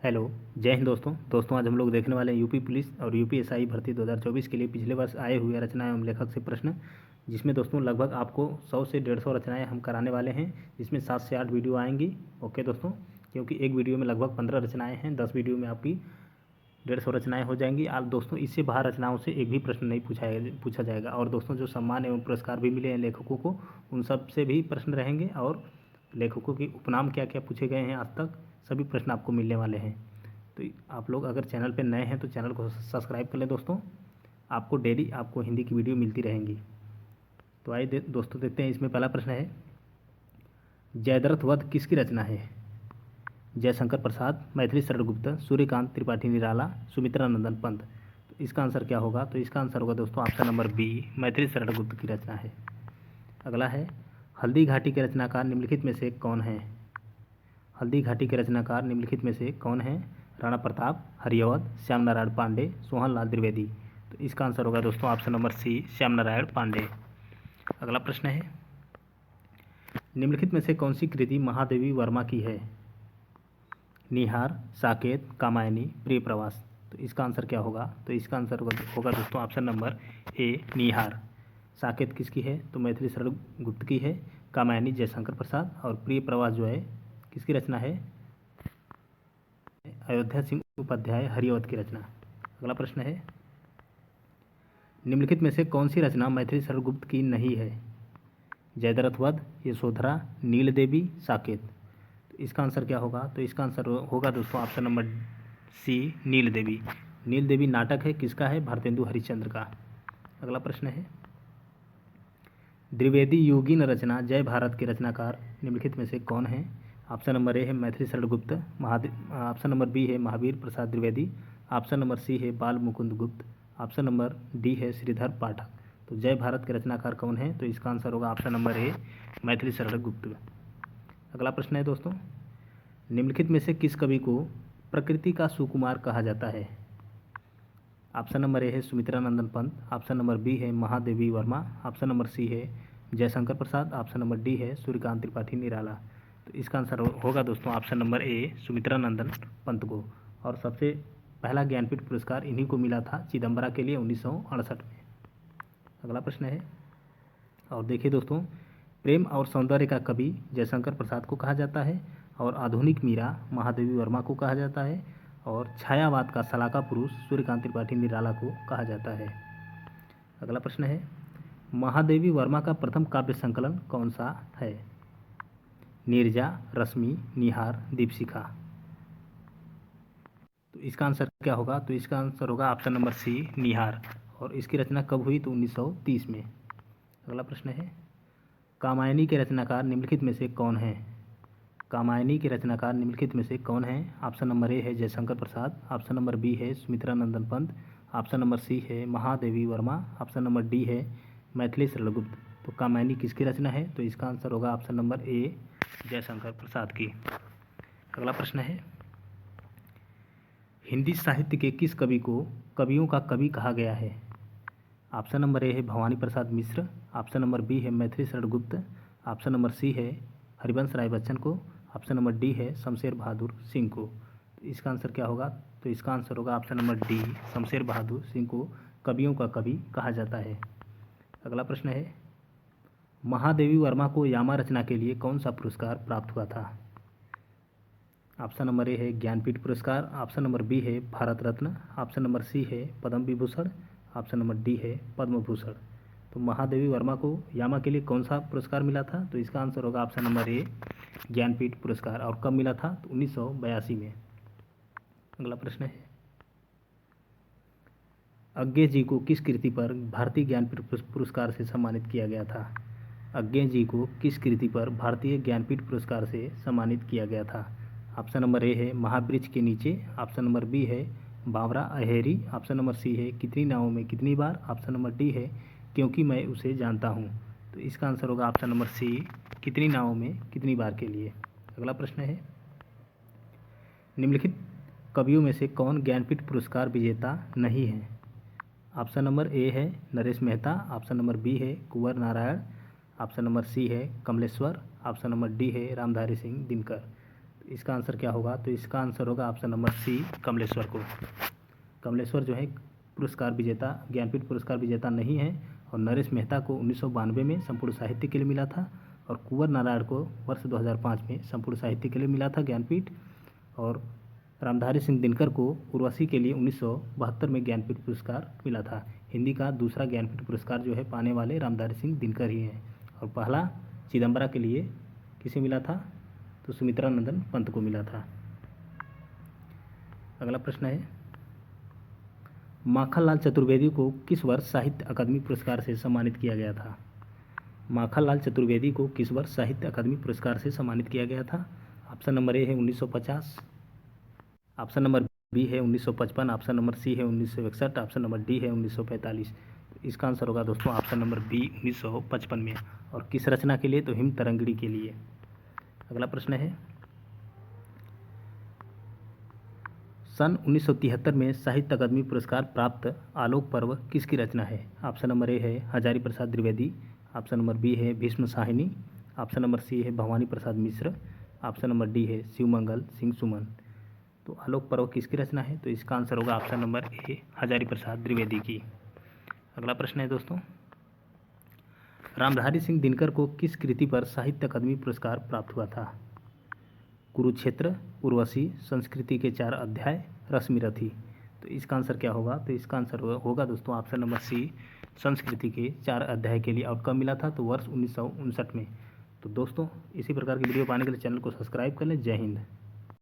Hello. जय हिंद दोस्तों आज हम लोग देखने वाले हैं यूपी पुलिस और यूपीएसआई भर्ती 2024 के लिए पिछले वर्ष आए हुए रचना एवं लेखक से प्रश्न, जिसमें दोस्तों लगभग आपको 100 से 150 रचनाएं हम कराने वाले हैं, जिसमें 7 से 8 वीडियो आएंगी। ओके दोस्तों, क्योंकि एक वीडियो में लगभग 15 रचनाएँ हैं, 10 वीडियो में आपकी 150 रचनाएँ हो जाएंगी। आप दोस्तों इससे बाहर रचनाओं से एक भी प्रश्न नहीं पूछा जाएगा। और दोस्तों जो सम्मान एवं पुरस्कार भी मिले हैं लेखकों को, उन सब से भी प्रश्न रहेंगे। और लेखकों के उपनाम क्या क्या पूछे गए हैं आज तक, सभी प्रश्न आपको मिलने वाले हैं। तो आप लोग अगर चैनल पर नए हैं तो चैनल को सब्सक्राइब कर लें दोस्तों, आपको डेली आपको हिंदी की वीडियो मिलती रहेंगी। तो आइए दोस्तों देखते हैं। इसमें पहला प्रश्न है, जयद्रथ वध किसकी रचना है? जयशंकर प्रसाद, मैथिली शरण गुप्त, सूर्यकांत त्रिपाठी निराला, सुमित्रा नंदन पंत। तो इसका आंसर क्या होगा? तो इसका आंसर होगा दोस्तों option number B, Maithili Sharan Gupt की रचना है। अगला है, हल्दी घाटी के रचनाकार निम्नलिखित में से कौन है? हल्दी घाटी के रचनाकार निम्नलिखित में से कौन है? राणा प्रताप, हरिअवध, श्याम नारायण पांडे, सोहनलाल द्विवेदी। तो इसका आंसर होगा दोस्तों option number C, Shyam Narayan Pandey. अगला प्रश्न है, निम्नलिखित में से कौन सी कृति महादेवी वर्मा की है? निहार, साकेत, कामायनी, प्रिय प्रवास। तो इसका आंसर क्या होगा? तो इसका आंसर होगा दोस्तों ऑप्शन नंबर ए, निहार। साकेत किसकी है? तो मैथिली शरण गुप्त की है। कामायनी जयशंकर प्रसाद, और प्रिय प्रवास जो है किसकी रचना है? अयोध्या सिंह उपाध्याय हरिअवध की रचना। अगला प्रश्न है, निम्नलिखित में से कौन सी रचना मैथिली शरण गुप्त की नहीं है? जयद्रथ वध, यशोधरा, नील देवी, साकेत। तो इसका आंसर क्या होगा? तो इसका आंसर होगा दोस्तों ऑप्शन नंबर सी, नील देवी। नील देवी नाटक है किसका है? भारतेंदु हरिश्चंद्र का। अगला प्रश्न है, द्विवेदी योगिन रचना जय भारत के रचनाकार निम्नलिखित में से कौन है? ऑप्शन नंबर ए है Maithili Sharan Gupt, option number B है Mahavir Prasad Dwivedi, option number C है बाल मुकुंद गुप्त, ऑप्शन नंबर डी है श्रीधर पाठक। तो जय भारत के रचनाकार कौन है? तो इसका आंसर होगा ऑप्शन नंबर ए, मैथिली शरण गुप्त। अगला प्रश्न है दोस्तों, निम्नलिखित में से किस कवि को प्रकृति का सुकुमार कहा जाता है? ऑप्शन नंबर ए है Sumitra Nandan Pant, option number B है Mahadevi Verma, option number C है Jaishankar Prasad, option number D है सूर्यकांत त्रिपाठी निराला। तो इसका आंसर होगा दोस्तों option number A, Sumitra Nandan Pant को। और सबसे पहला ज्ञानपीठ पुरस्कार इन्हीं को मिला था, चिदम्बरा के लिए 1968 में। अगला प्रश्न है, और देखिए दोस्तों, प्रेम और सौंदर्य का कवि जयशंकर प्रसाद को कहा जाता है, और आधुनिक मीरा महादेवी वर्मा को कहा जाता है, और छायावाद का सलाका पुरुष सूर्यकांत त्रिपाठी निराला को कहा जाता है। अगला प्रश्न है, महादेवी वर्मा का प्रथम काव्य संकलन कौन सा है? नीरजा, रश्मि, निहार, दीपशिखा। तो इसका आंसर क्या होगा? तो इसका आंसर होगा ऑप्शन नंबर सी, निहार। और इसकी रचना कब हुई? तो 1930 में। अगला प्रश्न है, कामायनी के रचनाकार निम्नलिखित में से कौन है? कामायनी के रचनाकार निम्नलिखित में से कौन है? ऑप्शन नंबर ए है Jaishankar Prasad, option number B है Sumitra Nandan Pant, option number C है Mahadevi Verma, option number D है मैथिली शरण गुप्त। तो कामायनी किसकी रचना है? तो इसका आंसर होगा ऑप्शन नंबर ए, जयशंकर प्रसाद की। अगला प्रश्न है, हिंदी साहित्य के किस कवि को कवियों का कवि कहा गया है? ऑप्शन नंबर ए है Bhawani Prasad Mishra, option number B है Maithili Sharan Gupt, option number C है हरिवंश राय बच्चन को, ऑप्शन नंबर डी है शमशेर बहादुर सिंह को। तो इसका आंसर क्या होगा? तो इसका आंसर होगा option number D, Shamsher Bahadur Singh को कवियों का कवि कहा जाता है। अगला प्रश्न है, महादेवी वर्मा को यामा रचना के लिए कौन सा पुरस्कार प्राप्त हुआ था? ऑप्शन नंबर ए है ज्ञानपीठ पुरस्कार, ऑप्शन नंबर बी है Bharat Ratna, option number C है Padma Vibhushan, option number D है पद्म भूषण। तो महादेवी वर्मा को यामा के लिए कौन सा पुरस्कार मिला था? तो इसका आंसर होगा ऑप्शन नंबर ए, ज्ञानपीठ पुरस्कार। और कब मिला था? तो 1982 में। अगला प्रश्न है, अज्ञे जी को किस कृति पर भारतीय ज्ञानपीठ पुरस्कार से सम्मानित किया गया था? अज्ञे जी को किस कृति पर भारतीय ज्ञानपीठ पुरस्कार से सम्मानित किया गया था? ऑप्शन नंबर ए है महावृक्ष के नीचे, ऑप्शन नंबर बी है बावरा अहेरी, ऑप्शन नंबर सी है कितनी नावों में कितनी बार, ऑप्शन नंबर डी है क्योंकि मैं उसे जानता हूँ। तो इसका आंसर होगा ऑप्शन नंबर सी, कितनी नावों में कितनी बार के लिए। अगला प्रश्न है, निम्नलिखित कवियों में से कौन ज्ञानपीठ पुरस्कार विजेता नहीं है? ऑप्शन नंबर ए है Naresh Mehta, option number B है Kunwar Narayan, option number C है कमलेश्वर, ऑप्शन नंबर डी है रामधारी सिंह दिनकर। इसका आंसर क्या होगा? तो इसका आंसर होगा ऑप्शन नंबर सी, कमलेश्वर को। कमलेश्वर जो है पुरस्कार विजेता, ज्ञानपीठ पुरस्कार विजेता नहीं है। और नरेश मेहता को 1992 में संपूर्ण साहित्य के लिए मिला था, और कुंवर नारायण को वर्ष 2005 में संपूर्ण साहित्य के लिए मिला था ज्ञानपीठ। और रामधारी सिंह दिनकर को उर्वशी के लिए 1972 में ज्ञानपीठ पुरस्कार मिला था। हिंदी का दूसरा ज्ञानपीठ पुरस्कार जो है पाने वाले रामधारी सिंह दिनकर ही हैं। और पहला चिदम्बरा के लिए किसे मिला था? तो सुमित्रा नंदन पंत को मिला था। अगला प्रश्न है, माखनलाल चतुर्वेदी को किस वर्ष साहित्य अकादमी पुरस्कार से सम्मानित किया गया था? माखनलाल चतुर्वेदी को किस वर्ष साहित्य अकादमी पुरस्कार से सम्मानित किया गया था? ऑप्शन नंबर ए है 1950, ऑप्शन नंबर बी है 1955, ऑप्शन नंबर सी है 1961, ऑप्शन नंबर डी है 1945। इसका आंसर होगा दोस्तों ऑप्शन नंबर बी 1955 में। और किस रचना के लिए? तो हिम तरंगिणी के लिए। अगला प्रश्न है, सन 1973 में साहित्य अकादमी पुरस्कार प्राप्त आलोक पर्व किसकी रचना है? ऑप्शन नंबर ए है Hazari Prasad Dwivedi, option number B है Bhisham Sahni, option number C है Bhawani Prasad Mishra, option number D है शिवमंगल सिंह सुमन। तो आलोक पर्व किसकी रचना है? तो इसका आंसर होगा ऑप्शन नंबर ए हजारी प्रसाद द्विवेदी की। अगला प्रश्न है दोस्तों, रामधारी सिंह दिनकर को किस कृति पर साहित्य अकादमी पुरस्कार प्राप्त हुआ था? कुरुक्षेत्र, उर्वशी, संस्कृति के 4 अध्याय, रश्मिरथी। तो इसका आंसर क्या होगा? तो इसका आंसर होगा दोस्तों ऑप्शन नंबर सी, संस्कृति के 4 अध्याय के लिए। और कब मिला था? तो वर्ष 1959 में। तो दोस्तों इसी प्रकार की वीडियो पाने के लिए चैनल को सब्सक्राइब कर लें। जय हिंद।